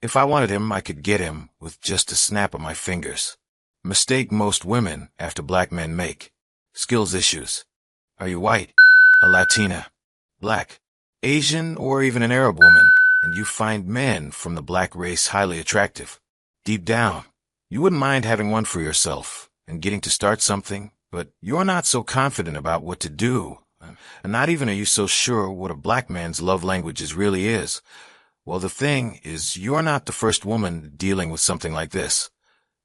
If I wanted him, I could get him with just a snap of my fingers. Mistake most women after black men make. Skills issues. Are you white, a Latina, black, Asian, or even an Arab woman, and you find men from the black race highly attractive? Deep down, you wouldn't mind having one for yourself and getting to start something, but you're not so confident about what to do, and not even are you so sure what a black man's love languages really is. Well, the thing is, you're not the first woman dealing with something like this.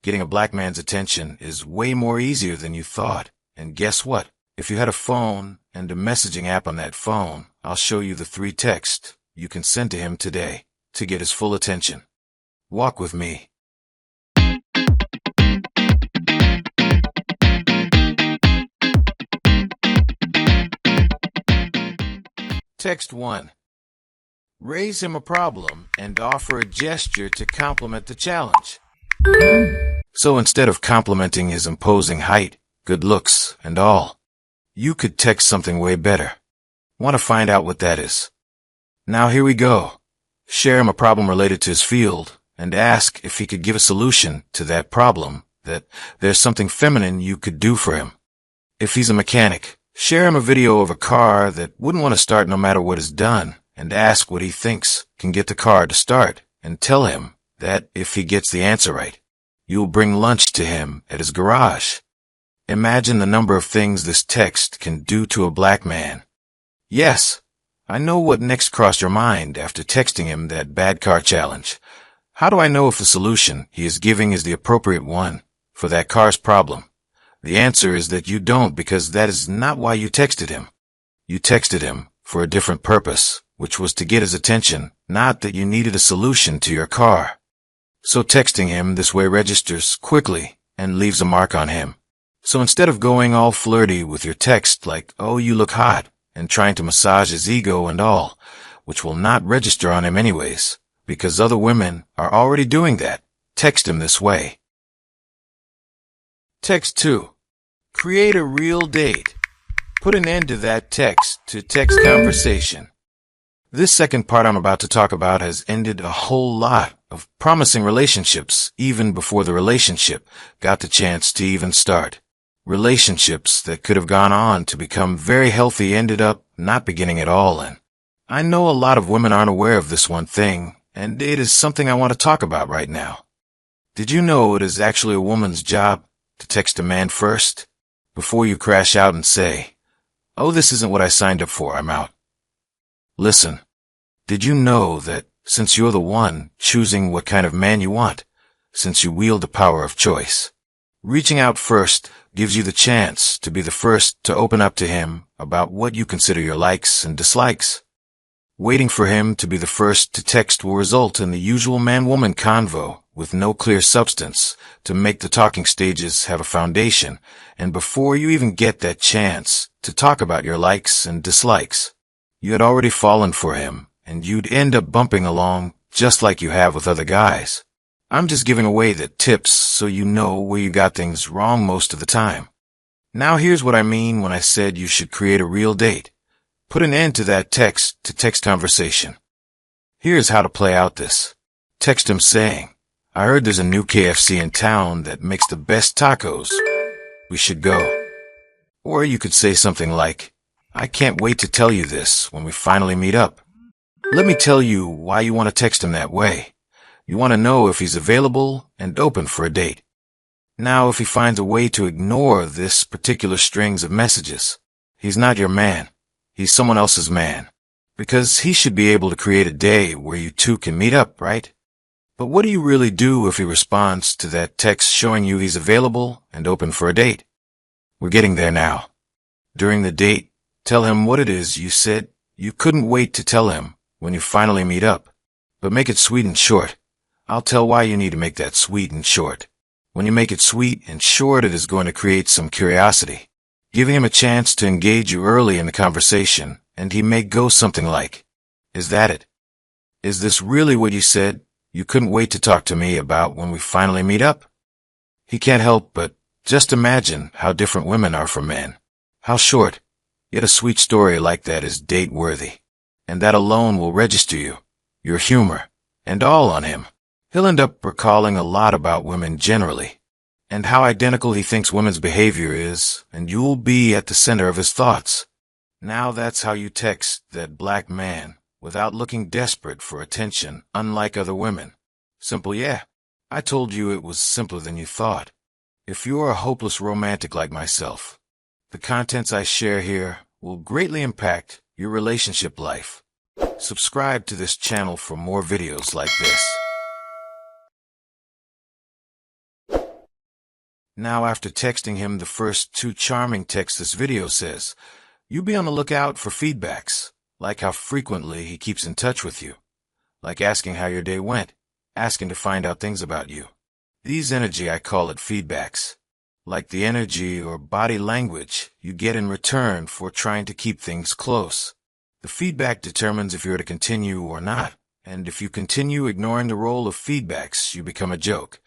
Getting a black man's attention is way more easier than you thought. And guess what? If you had a phone and a messaging app on that phone, I'll show you the 3 texts you can send to him today to get his full attention. Walk with me. Text 1. Raise him a problem and offer a gesture to complement the challenge. So instead of complimenting his imposing height, good looks, and all, you could text something way better. Want to find out what that is? Now here we go. Share him a problem related to his field and ask if he could give a solution to that problem, that there's something feminine you could do for him. If he's a mechanic, share him a video of a car that wouldn't want to start no matter what is done, and ask what he thinks can get the car to start, and tell him that if he gets the answer right, you'll bring lunch to him at his garage. Imagine the number of things this text can do to a black man. Yes, I know what next crossed your mind after texting him that bad car challenge. How do I know if the solution he is giving is the appropriate one for that car's problem? The answer is that you don't, because that is not why you texted him. You texted him for a different purpose, which was to get his attention, not that you needed a solution to your car. So texting him this way registers quickly and leaves a mark on him. So instead of going all flirty with your text like, "Oh, you look hot," and trying to massage his ego and all, which will not register on him anyways, because other women are already doing that, text him this way. Text 2. Create a real date. Put an end to that text-to-text conversation. This second part I'm about to talk about has ended a whole lot of promising relationships even before the relationship got the chance to even start. Relationships that could have gone on to become very healthy ended up not beginning at all, and I know a lot of women aren't aware of this one thing, and it is something I want to talk about right now. Did you know it is actually a woman's job to text a man first, before you crash out and say, "Oh, this isn't what I signed up for, I'm out"? Listen, did you know that since you're the one choosing what kind of man you want, since you wield the power of choice, reaching out first gives you the chance to be the first to open up to him about what you consider your likes and dislikes? Waiting for him to be the first to text will result in the usual man-woman convo with no clear substance to make the talking stages have a foundation, and before you even get that chance to talk about your likes and dislikes, you had already fallen for him, and you'd end up bumping along just like you have with other guys. I'm just giving away the tips so you know where you got things wrong most of the time. Now here's what I mean when I said you should create a real date. Put an end to that text-to-text conversation. Here's how to play out this. Text him saying, "I heard there's a new KFC in town that makes the best tacos. We should go." Or you could say something like, "I can't wait to tell you this when we finally meet up." Let me tell you why you want to text him that way. You want to know if he's available and open for a date. Now, if he finds a way to ignore this particular strings of messages, he's not your man. He's someone else's man. Because he should be able to create a day where you two can meet up, right? But what do you really do if he responds to that text showing you he's available and open for a date? We're getting there now. During the date, tell him what it is you said you couldn't wait to tell him when you finally meet up. But make it sweet and short. I'll tell why you need to make that sweet and short. When you make it sweet and short, it is going to create some curiosity, giving him a chance to engage you early in the conversation, and he may go something like, "Is that it? Is this really what you said you couldn't wait to talk to me about when we finally meet up?" He can't help but just imagine how different women are from men. How short, yet a sweet story like that is date-worthy. And that alone will register you, your humor, and all on him. He'll end up recalling a lot about women generally, and how identical he thinks women's behavior is, and you'll be at the center of his thoughts. Now that's how you text that black man, without looking desperate for attention, unlike other women. Simple, yeah. I told you it was simpler than you thought. If you're a hopeless romantic like myself, the contents I share here will greatly impact your relationship life. Subscribe to this channel for more videos like this. Now, after texting him the first 2 charming texts this video says, you be on the lookout for feedbacks, like how frequently he keeps in touch with you, like asking how your day went, asking to find out things about you. These energy, I call it feedbacks, like the energy or body language you get in return for trying to keep things close. The feedback determines if you're to continue or not, and if you continue ignoring the role of feedbacks, you become a joke.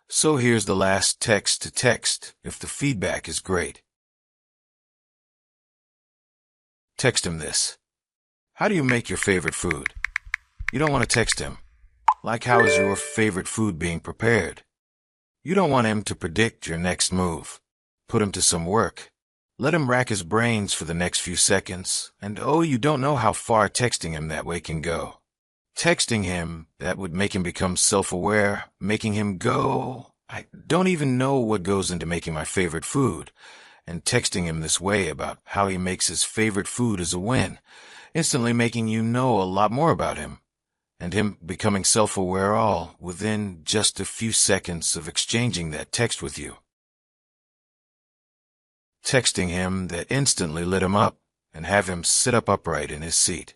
So here's the last text to text if the feedback is great. Text him this. How do you make your favorite food? You don't want to text him, like how is your favorite food being prepared? You don't want him to predict your next move. Put him to some work. Let him rack his brains for the next few seconds, and oh, you don't know how far texting him that way can go. Texting him, that would make him become self-aware, making him go, I don't even know what goes into making my favorite food, and texting him this way about how he makes his favorite food is a win, instantly making you know a lot more about him, and him becoming self-aware all within just a few seconds of exchanging that text with you. Texting him that instantly lit him up and have him sit up upright in his seat.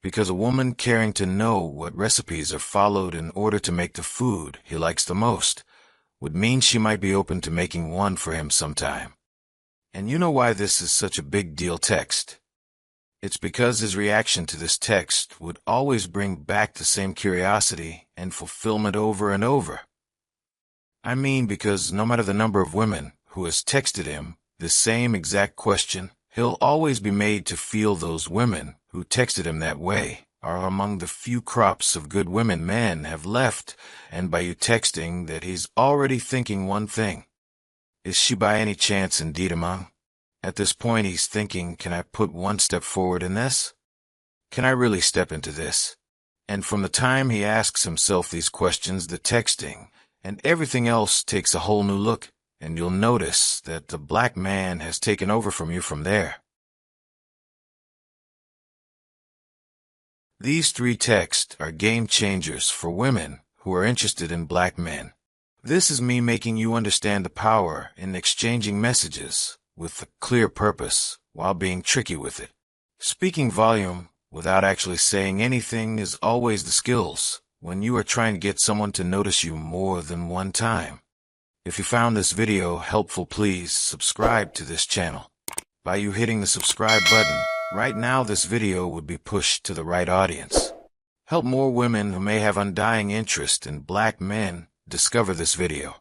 Because a woman caring to know what recipes are followed in order to make the food he likes the most would mean she might be open to making one for him sometime. And you know why this is such a big deal text? It's because his reaction to this text would always bring back the same curiosity and fulfillment over and over. I mean, because no matter the number of women who has texted him the same exact question, he'll always be made to feel those women who texted him that way are among the few crops of good women men have left, and by you texting that he's already thinking one thing. Is she by any chance indeed among? At this point he's thinking, can I put one step forward in this? Can I really step into this? And from the time he asks himself these questions, the texting and everything else takes a whole new look, and you'll notice that the black man has taken over from you from there. These 3 texts are game changers for women who are interested in black men. This is me making you understand the power in exchanging messages with a clear purpose while being tricky with it. Speaking volume without actually saying anything is always the skills when you are trying to get someone to notice you more than one time. If you found this video helpful, please subscribe to this channel. By you hitting the subscribe button, right now this video would be pushed to the right audience. Help more women who may have undying interest in black men discover this video.